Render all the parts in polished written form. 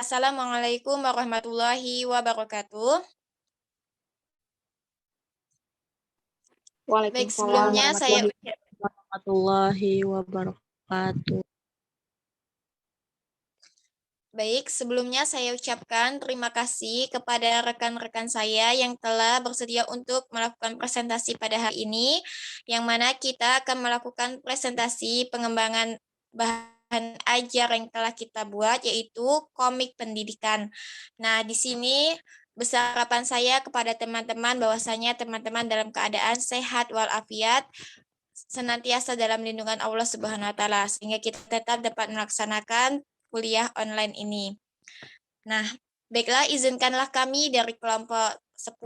Assalamualaikum warahmatullahi wabarakatuh. Baik, Waalaikumsalam warahmatullahi wabarakatuh. Sebelumnya saya ucapkan terima kasih kepada rekan-rekan saya yang telah bersedia untuk melakukan presentasi pada hari ini, yang mana kita akan melakukan presentasi pengembangan bahan ajar yang telah kita buat, yaitu komik pendidikan. Nah, di sini besar harapan saya kepada teman-teman bahwasanya teman-teman dalam keadaan sehat walafiat, senantiasa dalam lindungan Allah Subhanahu wa taala sehingga kita tetap dapat melaksanakan kuliah online ini. Nah, baiklah, izinkanlah kami dari kelompok 10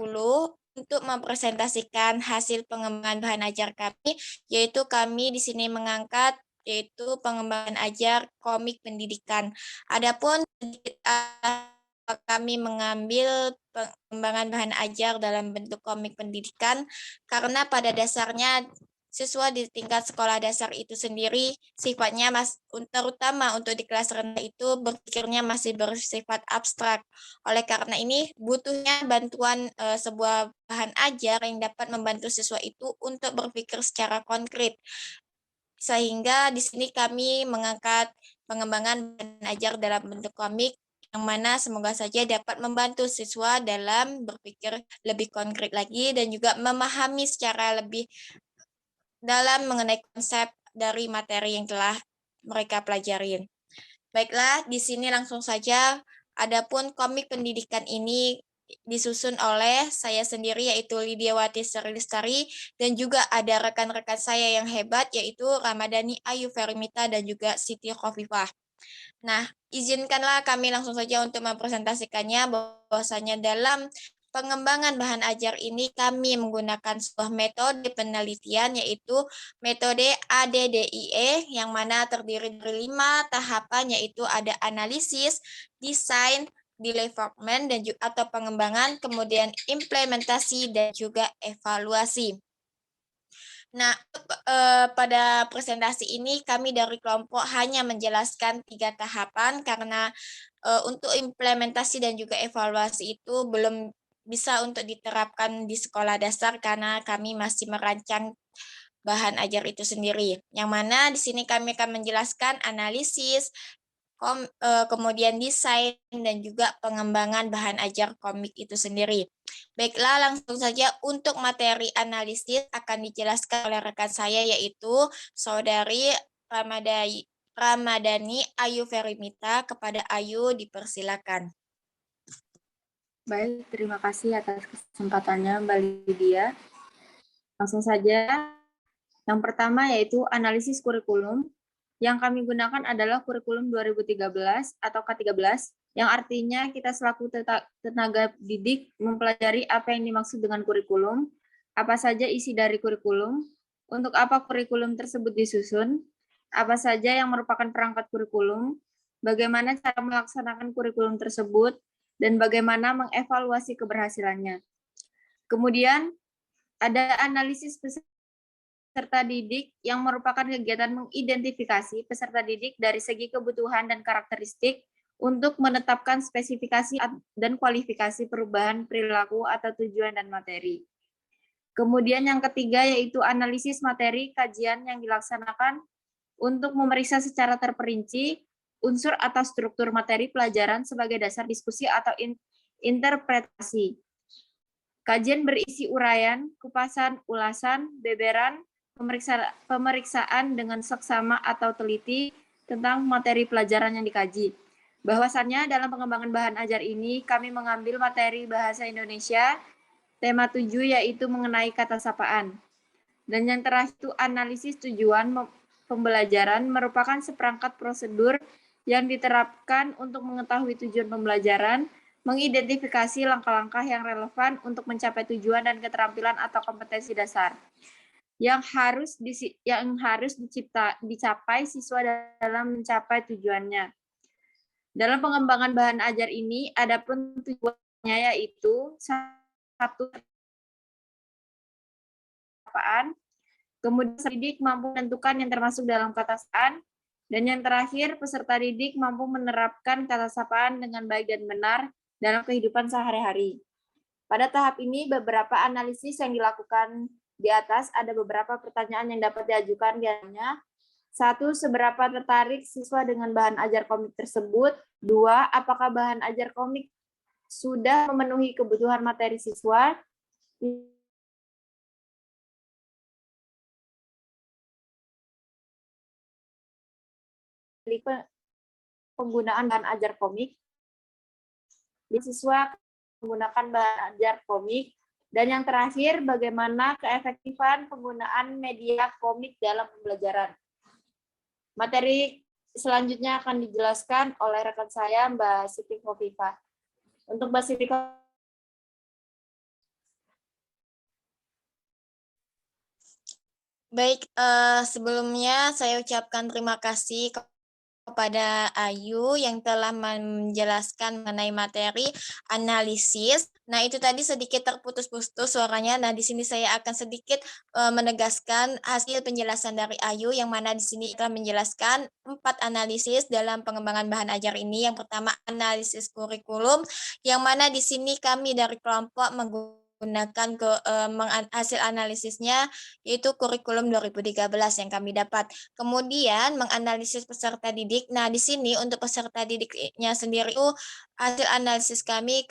untuk mempresentasikan hasil pengembangan bahan ajar kami, yaitu kami di sini mengangkat yaitu pengembangan ajar komik pendidikan. Adapun kami mengambil pengembangan bahan ajar dalam bentuk komik pendidikan karena pada dasarnya siswa di tingkat sekolah dasar itu sendiri sifatnya terutama untuk di kelas rendah itu berpikirnya masih bersifat abstrak. Oleh karena ini butuhnya bantuan sebuah bahan ajar yang dapat membantu siswa itu untuk berpikir secara konkret. Sehingga di sini kami mengangkat pengembangan bahan ajar dalam bentuk komik yang mana semoga saja dapat membantu siswa dalam berpikir lebih konkret lagi dan juga memahami secara lebih dalam mengenai konsep dari materi yang telah mereka pelajari. Baiklah, di sini langsung saja. Adapun komik pendidikan ini disusun oleh saya sendiri yaitu Lidiawati Sri Lestari dan juga ada rekan-rekan saya yang hebat yaitu Ramadhani Ayu Ferimita dan juga Siti Khofifah. Nah, izinkanlah kami langsung saja untuk mempresentasikannya bahwasanya dalam pengembangan bahan ajar ini kami menggunakan sebuah metode penelitian yaitu metode ADDIE yang mana terdiri dari 5 tahapan yaitu ada analisis, desain, development dan juga atau pengembangan, kemudian implementasi dan juga evaluasi. Nah, pada presentasi ini kami dari kelompok hanya menjelaskan 3 tahapan karena untuk implementasi dan juga evaluasi itu belum bisa untuk diterapkan di sekolah dasar karena kami masih merancang bahan ajar itu sendiri. Yang mana di sini kami akan menjelaskan analisis, kemudian desain dan juga pengembangan bahan ajar komik itu sendiri. Baiklah, langsung saja untuk materi analisis akan dijelaskan oleh rekan saya yaitu Saudari Ramadhani Ayu Ferimita. Kepada Ayu dipersilakan. Baik, terima kasih atas kesempatannya Mbak Lydia. Langsung saja. Yang pertama yaitu analisis kurikulum. Yang kami gunakan adalah kurikulum 2013 atau K13, yang artinya kita selaku tenaga didik mempelajari apa yang dimaksud dengan kurikulum, apa saja isi dari kurikulum, untuk apa kurikulum tersebut disusun, apa saja yang merupakan perangkat kurikulum, bagaimana cara melaksanakan kurikulum tersebut, dan bagaimana mengevaluasi keberhasilannya. Kemudian ada analisis peserta didik yang merupakan kegiatan mengidentifikasi peserta didik dari segi kebutuhan dan karakteristik untuk menetapkan spesifikasi dan kualifikasi perubahan perilaku atau tujuan dan materi. Kemudian yang ketiga yaitu analisis materi kajian yang dilaksanakan untuk memeriksa secara terperinci unsur atau struktur materi pelajaran sebagai dasar diskusi atau interpretasi. Kajian berisi uraian, kupasan, ulasan, beberan, pemeriksaan dengan seksama atau teliti tentang materi pelajaran yang dikaji. Bahwasannya dalam pengembangan bahan ajar ini kami mengambil materi bahasa Indonesia, tema 7 yaitu mengenai kata sapaan. Dan yang terakhir itu analisis tujuan pembelajaran merupakan seperangkat prosedur yang diterapkan untuk mengetahui tujuan pembelajaran, mengidentifikasi langkah-langkah yang relevan untuk mencapai tujuan dan keterampilan atau kompetensi dasar yang harus dicapai siswa dalam mencapai tujuannya. Dalam pengembangan bahan ajar ini, adapun tujuannya yaitu 1. Kemudian didik mampu menentukan yang termasuk dalam kata sapaan, Dan yang terakhir, peserta didik mampu menerapkan kata sapaan dengan baik dan benar dalam kehidupan sehari-hari. Pada tahap ini, beberapa analisis yang dilakukan di atas, ada beberapa pertanyaan yang dapat diajukan di antaranya. 1. Seberapa tertarik siswa dengan bahan ajar komik tersebut? 2. Apakah bahan ajar komik sudah memenuhi kebutuhan materi siswa? Penggunaan bahan ajar komik. Siswa menggunakan bahan ajar komik. Dan yang terakhir, bagaimana keefektifan penggunaan media komik dalam pembelajaran. Materi selanjutnya akan dijelaskan oleh rekan saya, Mbak Siti Khofifah. Untuk Mbak Siti Khofifah. Baik, sebelumnya saya ucapkan terima kasih kepada Ayu yang telah menjelaskan mengenai materi analisis. Nah, itu tadi sedikit terputus-putus suaranya. Nah, di sini saya akan sedikit menegaskan hasil penjelasan dari Ayu, yang mana di sini telah menjelaskan 4 analisis dalam pengembangan bahan ajar ini. Yang pertama, analisis kurikulum, yang mana di sini kami dari kelompok menggunakan hasil analisisnya, yaitu kurikulum 2013 yang kami dapat. Kemudian menganalisis peserta didik. Nah, di sini untuk peserta didiknya sendiri itu hasil analisis kami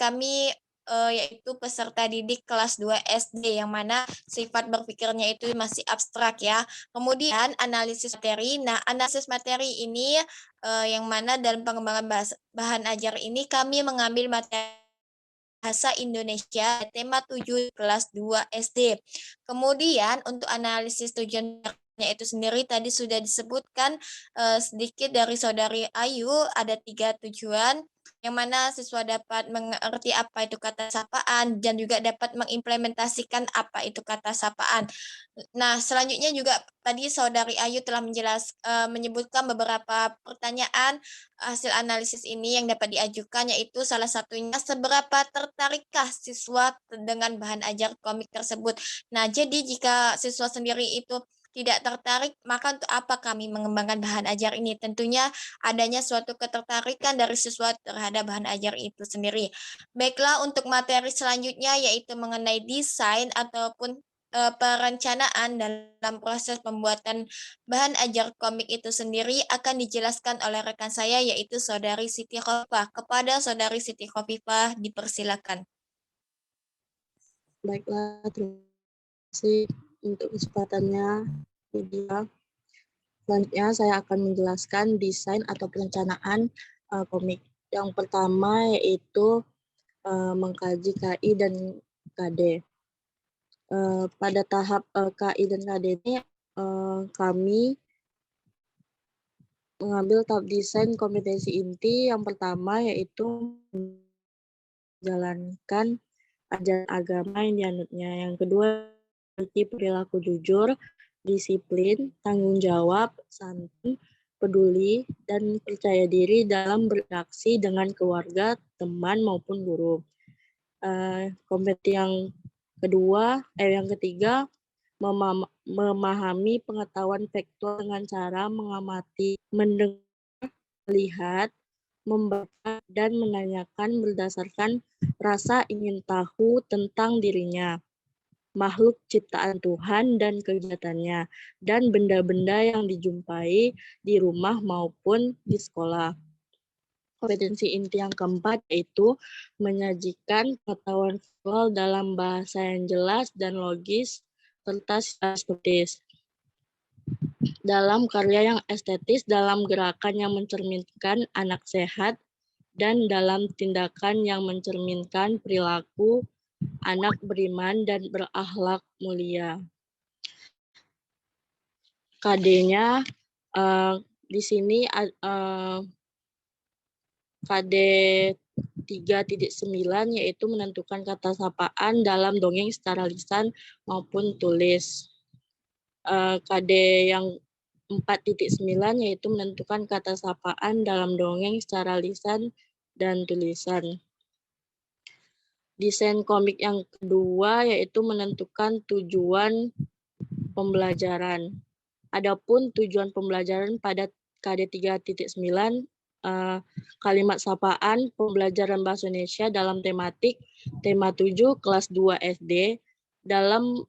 yaitu peserta didik kelas 2 SD, yang mana sifat berpikirnya itu masih abstrak ya. Kemudian analisis materi. Nah, analisis materi ini yang mana dalam pengembangan bahan ajar ini kami mengambil materi Bahasa Indonesia tema 7 kelas 2 SD. Kemudian untuk analisis tujuannya itu sendiri tadi sudah disebutkan sedikit dari Saudari Ayu, ada 3 tujuan, yang mana siswa dapat mengerti apa itu kata sapaan dan juga dapat mengimplementasikan apa itu kata sapaan. Nah, selanjutnya juga tadi Saudari Ayu telah menyebutkan beberapa pertanyaan hasil analisis ini yang dapat diajukan, yaitu salah satunya seberapa tertarikkah siswa dengan bahan ajar komik tersebut. Nah, jadi jika siswa sendiri itu tidak tertarik, maka untuk apa kami mengembangkan bahan ajar ini? Tentunya adanya suatu ketertarikan dari siswa terhadap bahan ajar itu sendiri. Baiklah, untuk materi selanjutnya yaitu mengenai desain ataupun perencanaan dalam proses pembuatan bahan ajar komik itu sendiri akan dijelaskan oleh rekan saya, yaitu Saudari Siti Khofifah. Kepada Saudari Siti Khofifah, dipersilakan. Baiklah, terima kasih untuk kesempatannya, Lydia. Selanjutnya saya akan menjelaskan desain atau perencanaan komik. Yang pertama yaitu mengkaji KI dan KD. Pada tahap KI dan KD ini kami mengambil tahap desain kompetensi inti. Yang pertama yaitu menjalankan ajaran agama yang dianutnya. Yang kedua, perilaku jujur, disiplin, tanggung jawab, santun, peduli, dan percaya diri dalam berinteraksi dengan keluarga, teman, maupun guru. Kompetensi yang ketiga, memahami pengetahuan faktual dengan cara mengamati, mendengar, melihat, membaca, dan menanyakan berdasarkan rasa ingin tahu tentang dirinya, makhluk ciptaan Tuhan dan kegiatannya, dan benda-benda yang dijumpai di rumah maupun di sekolah. Kompetensi inti yang keempat yaitu menyajikan pengetahuan visual dalam bahasa yang jelas dan logis serta sistematis. Dalam karya yang estetis, dalam gerakan yang mencerminkan anak sehat, dan dalam tindakan yang mencerminkan perilaku anak beriman dan berakhlak mulia. KD-nya di sini KD 3.9 yaitu menentukan kata sapaan dalam dongeng secara lisan maupun tulis. KD yang 4.9 yaitu menentukan kata sapaan dalam dongeng secara lisan dan tulisan. Desain komik yang kedua yaitu menentukan tujuan pembelajaran. Adapun tujuan pembelajaran pada KD 3.9 kalimat sapaan pembelajaran bahasa Indonesia dalam tematik tema 7 kelas 2 SD dalam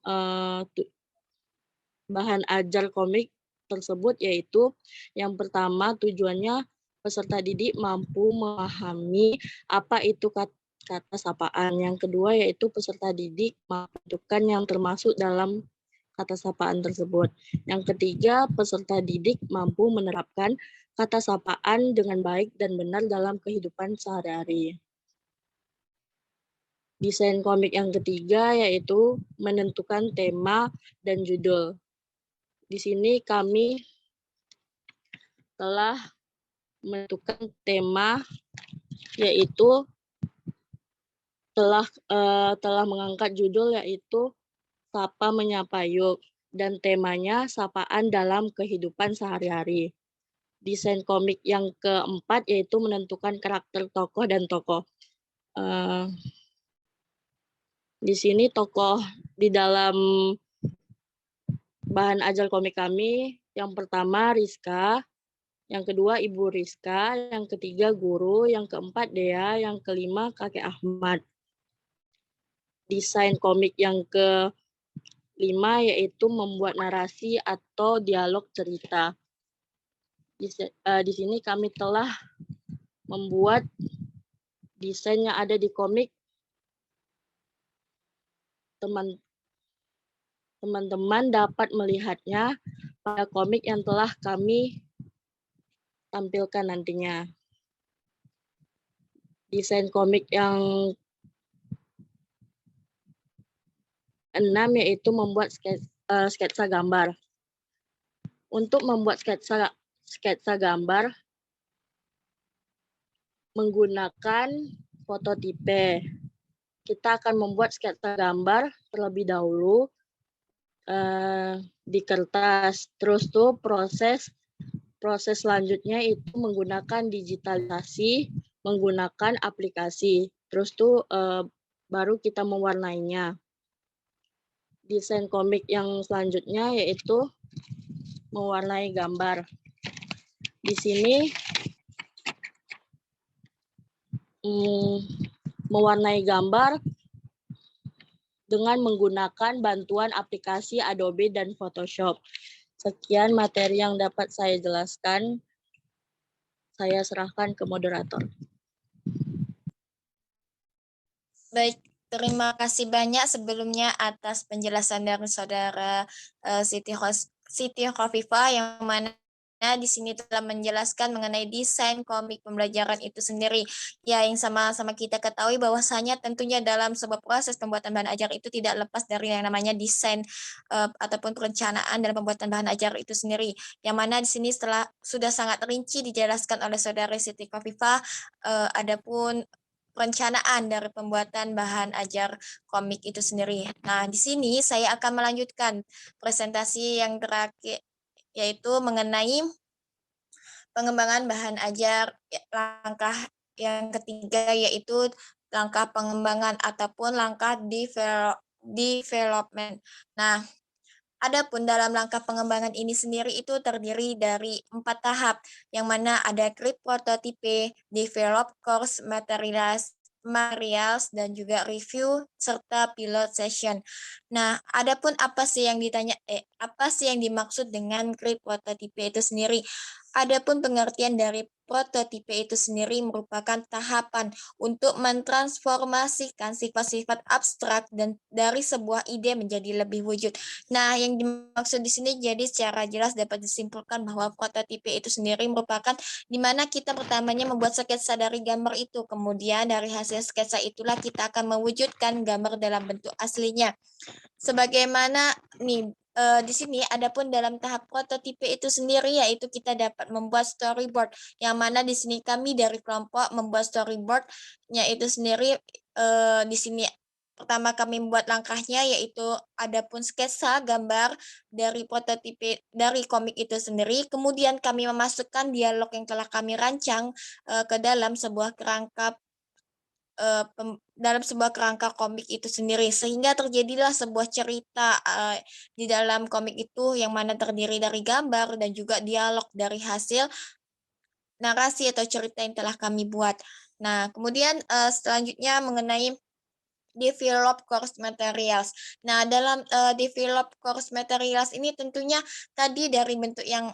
bahan ajar komik tersebut, yaitu yang pertama tujuannya peserta didik mampu memahami apa itu kata sapaan. Yang kedua yaitu peserta didik mampu menentukan yang termasuk dalam kata sapaan tersebut. Yang ketiga, peserta didik mampu menerapkan kata sapaan dengan baik dan benar dalam kehidupan sehari-hari. Desain komik yang ketiga yaitu menentukan tema dan judul. Di sini kami telah menentukan tema, yaitu telah mengangkat judul yaitu Sapa Menyapa Yuk, dan temanya sapaan dalam kehidupan sehari-hari. Desain komik yang keempat yaitu menentukan karakter tokoh dan tokoh. Di sini tokoh di dalam bahan ajar komik kami, yang pertama Rizka, yang kedua Ibu Rizka, yang ketiga guru, yang keempat Dea, yang kelima Kakek Ahmad. Desain komik yang kelima yaitu membuat narasi atau dialog cerita. Di sini kami telah membuat desain yang ada di komik. Teman-teman dapat melihatnya pada komik yang telah kami tampilkan nantinya. Desain komik yang 6 yaitu membuat sketsa gambar. Untuk membuat sketsa gambar menggunakan fototipe. Kita akan membuat sketsa gambar terlebih dahulu di kertas. Terus tuh proses selanjutnya itu menggunakan digitalisasi, menggunakan aplikasi. Terus tuh baru kita mewarnainya. Desain komik yang selanjutnya yaitu mewarnai gambar. Di sini mewarnai gambar dengan menggunakan bantuan aplikasi Adobe dan Photoshop. Sekian materi yang dapat saya jelaskan. Saya serahkan ke moderator. Baik, terima kasih banyak sebelumnya atas penjelasan dari Saudara Siti Khofifah, yang mana di sini telah menjelaskan mengenai desain komik pembelajaran itu sendiri. Ya, yang sama-sama kita ketahui bahwasanya tentunya dalam sebuah proses pembuatan bahan ajar itu tidak lepas dari yang namanya desain ataupun perencanaan dalam pembuatan bahan ajar itu sendiri. Yang mana di sini sudah sangat rinci dijelaskan oleh Saudara Siti Khofifah, adapun perencanaan dari pembuatan bahan ajar komik itu sendiri. Nah, di sini saya akan melanjutkan presentasi yang terakhir, yaitu mengenai pengembangan bahan ajar. Langkah yang ketiga yaitu langkah pengembangan ataupun langkah development. Nah, adapun dalam langkah pengembangan ini sendiri itu terdiri dari 4 tahap, yang mana ada create prototype, develop course materials, dan juga review serta pilot session. Nah, adapun apa sih yang dimaksud dengan create prototype itu sendiri? Adapun pengertian dari prototipe itu sendiri merupakan tahapan untuk mentransformasikan sifat-sifat abstrak dan dari sebuah ide menjadi lebih wujud. Nah, yang dimaksud di sini jadi secara jelas dapat disimpulkan bahwa prototipe itu sendiri merupakan di mana kita pertamanya membuat sketsa dari gambar itu, kemudian dari hasil sketsa itulah kita akan mewujudkan gambar dalam bentuk aslinya. Sebagaimana nih di sini adapun dalam tahap prototipe itu sendiri yaitu kita dapat membuat storyboard, yang mana di sini kami dari kelompok membuat storyboardnya itu sendiri. Di sini pertama kami membuat langkahnya yaitu adapun sketsa gambar dari prototipe dari komik itu sendiri, kemudian kami memasukkan dialog yang telah kami rancang ke dalam sebuah kerangka dalam sebuah kerangka komik itu sendiri, sehingga terjadilah sebuah cerita di dalam komik itu yang mana terdiri dari gambar dan juga dialog dari hasil narasi atau cerita yang telah kami buat. Nah, kemudian selanjutnya mengenai develop course materials. Nah, dalam develop course materials ini tentunya tadi dari bentuk yang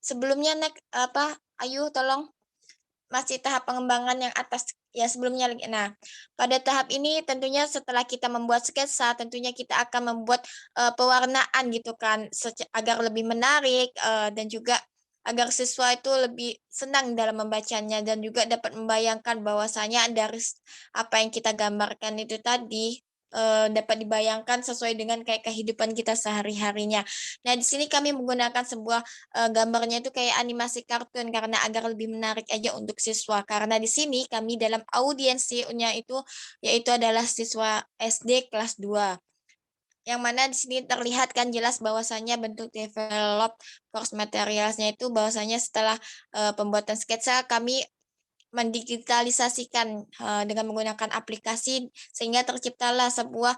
sebelumnya Ayu tolong, masih tahap pengembangan yang atas ya sebelumnya lagi. Nah, pada tahap ini tentunya setelah kita membuat sketsa, tentunya kita akan membuat pewarnaan gitu kan agar lebih menarik dan juga agar siswa itu lebih senang dalam membacanya dan juga dapat membayangkan bahwasanya dari apa yang kita gambarkan itu tadi dapat dibayangkan sesuai dengan kayak kehidupan kita sehari-harinya. Nah, di sini kami menggunakan sebuah gambarnya itu kayak animasi kartun karena agar lebih menarik aja untuk siswa. Karena di sini kami dalam audiensinya itu yaitu adalah siswa SD kelas 2. Yang mana di sini terlihat kan jelas bahwasannya bentuk develop course materialsnya itu bahwasanya setelah pembuatan sketsa kami mendigitalisasikan dengan menggunakan aplikasi sehingga terciptalah sebuah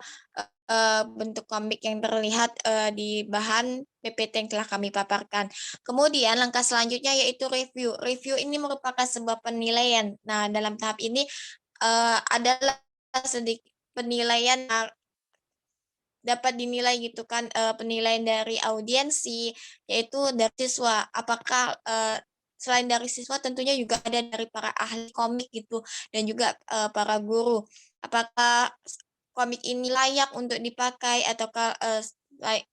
bentuk komik yang terlihat di bahan PPT yang telah kami paparkan. Kemudian langkah selanjutnya yaitu review. Review ini merupakan sebuah penilaian. Nah, dalam tahap ini adalah sedikit penilaian dapat dinilai gitu kan penilaian dari audiensi yaitu dari siswa. Apakah selain dari siswa tentunya juga ada dari para ahli komik gitu dan juga para guru. Apakah komik ini layak untuk dipakai ataukah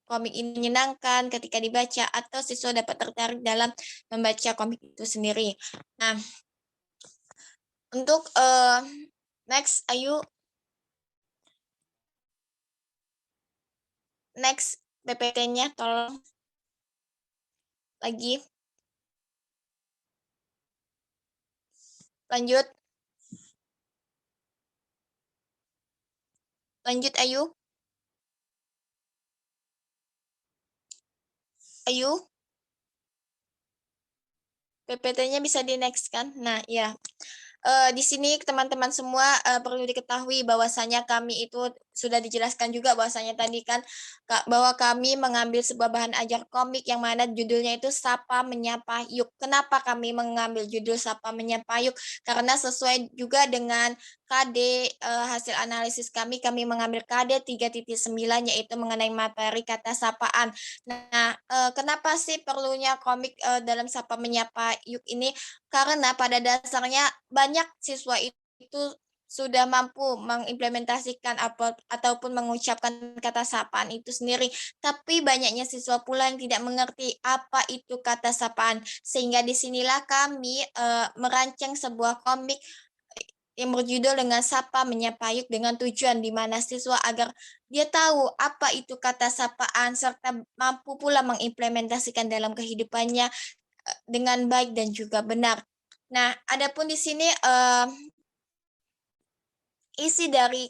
komik ini menyenangkan ketika dibaca atau siswa dapat tertarik dalam membaca komik itu sendiri. Nah, untuk next Ayu, next PPT-nya tolong lagi. Lanjut. Lanjut Ayu. Ayu. PPT-nya bisa di next kan? Nah, ya. Di sini teman-teman semua perlu diketahui bahwasanya kami itu sudah dijelaskan juga bahwasanya tadi kan bahwa kami mengambil sebuah bahan ajar komik yang mana judulnya itu Sapa Menyapa Yuk. Kenapa kami mengambil judul Sapa Menyapa Yuk? Karena sesuai juga dengan KD hasil analisis kami mengambil KD 3.9 yaitu mengenai materi kata sapaan. Nah, kenapa sih perlunya komik dalam Sapa Menyapa Yuk ini? Karena pada dasarnya banyak siswa itu sudah mampu mengimplementasikan ataupun mengucapkan kata sapaan itu sendiri. Tapi banyaknya siswa pula yang tidak mengerti apa itu kata sapaan. Sehingga disinilah kami merancang sebuah komik yang berjudul dengan Sapa Menyapa Yuk dengan tujuan di mana siswa agar dia tahu apa itu kata sapaan serta mampu pula mengimplementasikan dalam kehidupannya dengan baik dan juga benar. Nah, adapun di sini isi dari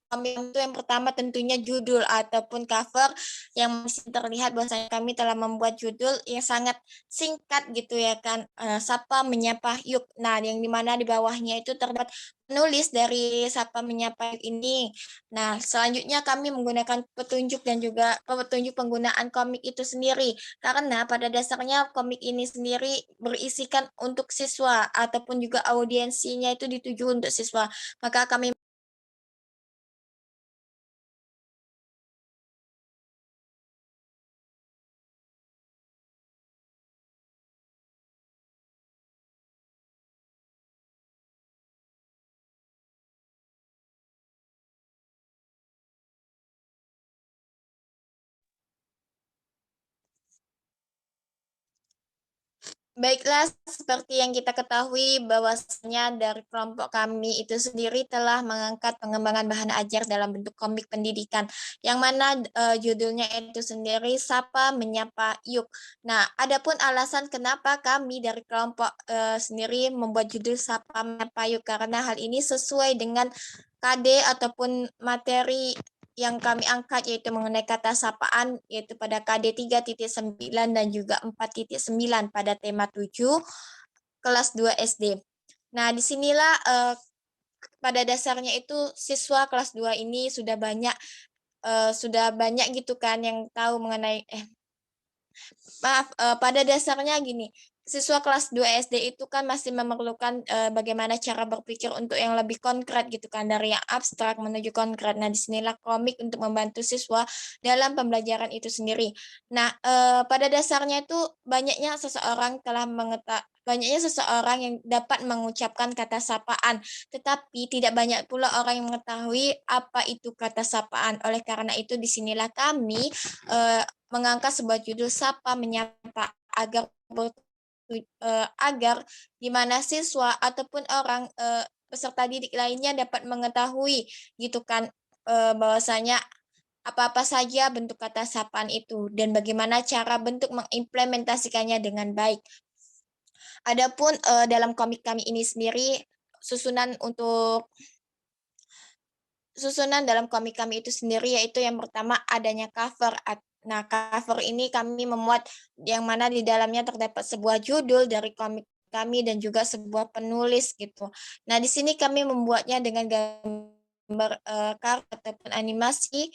kami itu yang pertama tentunya judul ataupun cover yang masih terlihat bahwasanya kami telah membuat judul yang sangat singkat gitu ya kan, Sapa Menyapa Yuk. Nah, yang dimana di bawahnya itu terdapat penulis dari Sapa Menyapa Yuk ini. Nah, selanjutnya kami menggunakan petunjuk dan juga petunjuk penggunaan komik itu sendiri karena pada dasarnya komik ini sendiri berisikan untuk siswa ataupun juga audiensinya itu dituju untuk siswa. Maka kami baiklah, seperti yang kita ketahui bahwasanya dari kelompok kami itu sendiri telah mengangkat pengembangan bahan ajar dalam bentuk komik pendidikan, yang mana judulnya itu sendiri Sapa Menyapa Yuk. Nah, adapun alasan kenapa kami dari kelompok sendiri membuat judul Sapa Menyapa Yuk, karena hal ini sesuai dengan KD ataupun materi yang kami angkat yaitu mengenai kata sapaan yaitu pada KD 3.9 dan juga 4.9 pada tema 7 kelas 2 SD. Nah, disinilah pada dasarnya itu siswa kelas 2 ini sudah banyak gitu kan yang tahu mengenai pada dasarnya gini, siswa kelas 2 SD itu kan masih memerlukan bagaimana cara berpikir untuk yang lebih konkret gitu kan, dari yang abstrak menuju konkret. Nah, disinilah komik untuk membantu siswa dalam pembelajaran itu sendiri. Nah, pada dasarnya itu banyaknya seseorang yang dapat mengucapkan kata sapaan, tetapi tidak banyak pula orang yang mengetahui apa itu kata sapaan. Oleh karena itu disinilah kami mengangkat sebuah judul Sapa Menyapa agar di mana siswa ataupun orang peserta didik lainnya dapat mengetahui gitu kan, bahwasanya apa-apa saja bentuk kata sapaan itu dan bagaimana cara bentuk mengimplementasikannya dengan baik. Adapun dalam komik kami ini sendiri, susunan dalam komik kami itu sendiri yaitu yang pertama adanya cover. Nah, cover ini kami memuat yang mana di dalamnya terdapat sebuah judul dari komik kami dan juga sebuah penulis gitu. Nah, di sini kami membuatnya dengan gambar kartun ataupun animasi,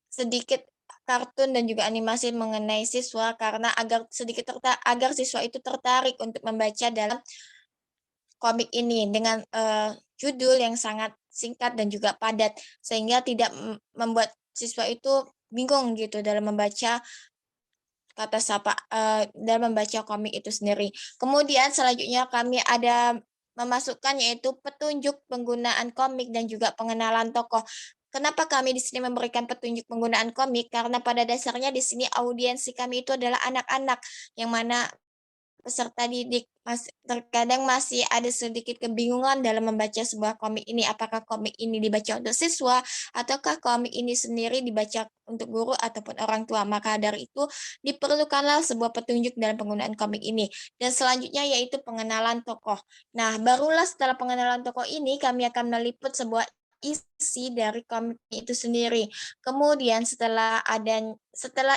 sedikit kartun dan juga animasi mengenai siswa karena agar siswa itu tertarik untuk membaca dalam komik ini dengan judul yang sangat singkat dan juga padat sehingga tidak membuat siswa itu bingung gitu dalam membaca dalam membaca komik itu sendiri. Kemudian selanjutnya kami ada memasukkan yaitu petunjuk penggunaan komik dan juga pengenalan tokoh. Kenapa kami di sini memberikan petunjuk penggunaan komik? Karena pada dasarnya di sini audiensi kami itu adalah anak-anak yang mana peserta didik terkadang masih ada sedikit kebingungan dalam membaca sebuah komik ini. Apakah komik ini dibaca untuk siswa ataukah komik ini sendiri dibaca untuk guru ataupun orang tua. Maka dari itu diperlukanlah sebuah petunjuk dalam penggunaan komik ini. Dan selanjutnya yaitu pengenalan tokoh. Nah, barulah setelah pengenalan tokoh ini kami akan meliput sebuah isi dari komik itu sendiri. Kemudian setelah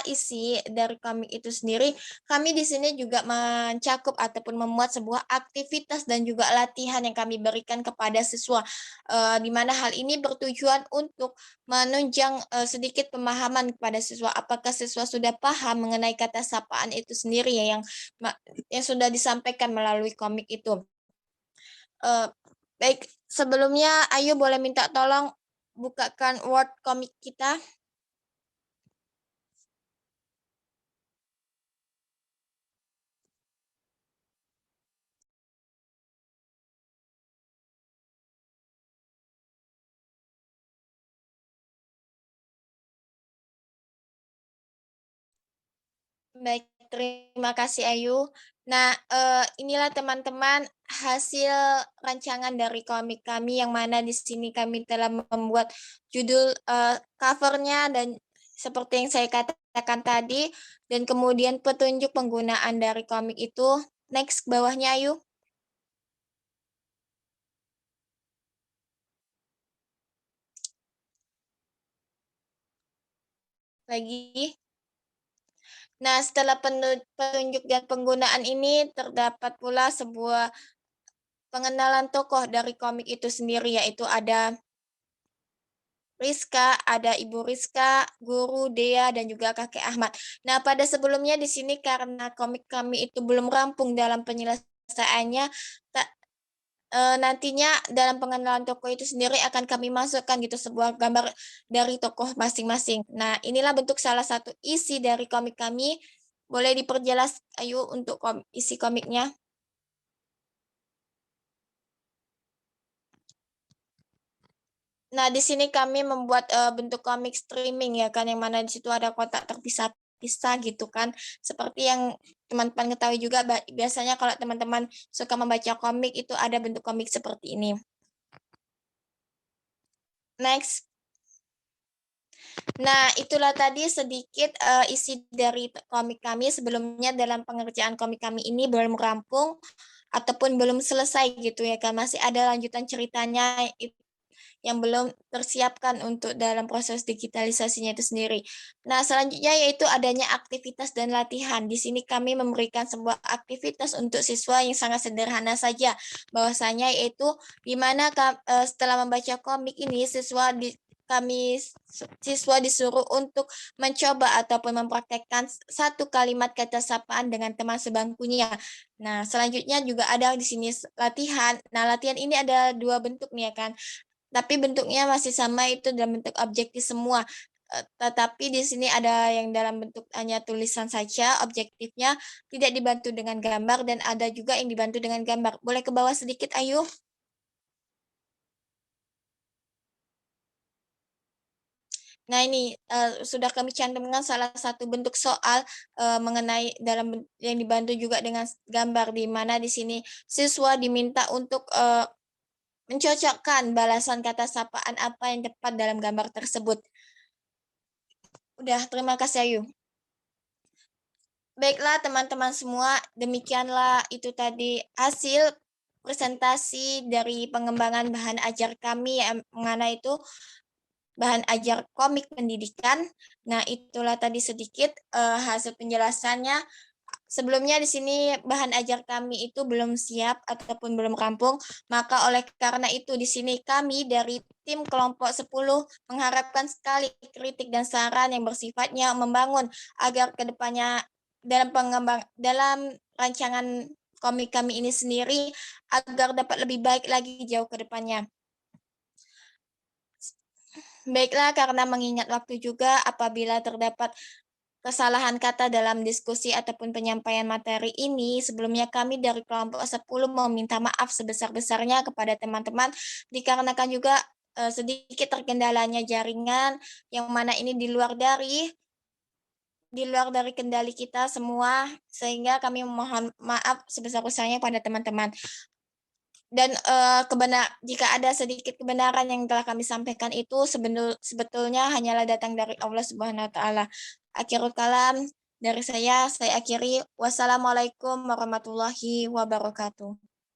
isi dari komik itu sendiri, kami di sini juga mencakup ataupun memuat sebuah aktivitas dan juga latihan yang kami berikan kepada siswa, di mana hal ini bertujuan untuk menunjang sedikit pemahaman kepada siswa. Apakah siswa sudah paham mengenai kata sapaan itu sendiri ya yang sudah disampaikan melalui komik itu. Baik, sebelumnya Ayu boleh minta tolong bukakan Word komik kita. Baik, terima kasih Ayu. Nah, inilah teman-teman hasil rancangan dari komik kami yang mana di sini kami telah membuat judul covernya dan seperti yang saya katakan tadi dan kemudian petunjuk penggunaan dari komik itu. Next, bawahnya Ayu. Lagi. Nah, setelah petunjuk dan penggunaan ini terdapat pula sebuah pengenalan tokoh dari komik itu sendiri yaitu ada Rizka, ada Ibu Rizka, Guru, Dea, dan juga Kakek Ahmad. Nah, pada sebelumnya di sini karena komik kami itu belum rampung dalam penyelesaiannya, nantinya dalam pengenalan tokoh itu sendiri akan kami masukkan gitu sebuah gambar dari tokoh masing-masing. Nah, inilah bentuk salah satu isi dari komik kami. Boleh diperjelas, Ayu, untuk isi komiknya? Nah, di sini kami membuat bentuk komik streaming ya kan, yang mana di situ ada kotak terpisah-pisah gitu kan. Seperti yang teman-teman ketahui juga, biasanya kalau teman-teman suka membaca komik itu ada bentuk komik seperti ini. Next. Nah, itulah tadi sedikit isi dari komik kami. Sebelumnya dalam pengerjaan komik kami ini belum rampung ataupun belum selesai gitu ya kan. Masih ada lanjutan ceritanya yang belum tersiapkan untuk dalam proses digitalisasinya itu sendiri. Nah, selanjutnya yaitu adanya aktivitas dan latihan. Di sini kami memberikan sebuah aktivitas untuk siswa yang sangat sederhana saja. Bahwasanya yaitu di mana setelah membaca komik ini siswa disuruh untuk mencoba ataupun mempraktekkan satu kalimat kata sapaan dengan teman sebangkunya. Nah, selanjutnya juga ada di sini latihan. Nah, latihan ini ada 2 bentuk nih ya kan. Tapi bentuknya masih sama, itu dalam bentuk objektif semua. Tetapi di sini ada yang dalam bentuk hanya tulisan saja, objektifnya tidak dibantu dengan gambar, dan ada juga yang dibantu dengan gambar. Boleh ke bawah sedikit, Ayu? Nah, ini sudah kami cantumkan salah satu bentuk soal mengenai yang dibantu juga dengan gambar, di mana di sini siswa diminta untuk mencocokkan balasan kata sapaan apa yang tepat dalam gambar tersebut. Udah, terima kasih Ayu. Baiklah teman-teman semua, demikianlah itu tadi hasil presentasi dari pengembangan bahan ajar kami yang mana itu bahan ajar komik pendidikan. Nah, itulah tadi sedikit hasil penjelasannya. Sebelumnya di sini bahan ajar kami itu belum siap ataupun belum rampung, maka oleh karena itu di sini kami dari tim kelompok 10 mengharapkan sekali kritik dan saran yang bersifatnya membangun agar kedepannya dalam rancangan komik kami ini sendiri agar dapat lebih baik lagi jauh ke depannya. Baiklah, karena mengingat waktu juga, apabila terdapat kesalahan kata dalam diskusi ataupun penyampaian materi ini, sebelumnya kami dari kelompok 10 meminta maaf sebesar-besarnya kepada teman-teman, dikarenakan juga sedikit terkendalanya jaringan, yang mana ini di luar dari kendali kita semua, sehingga kami mohon maaf sebesar-besarnya pada teman-teman. Dan jika ada sedikit kebenaran yang telah kami sampaikan itu sebetulnya hanyalah datang dari Allah Subhanahu wa taala. Akhirul kalam dari saya akhiri. Wassalamualaikum warahmatullahi wabarakatuh.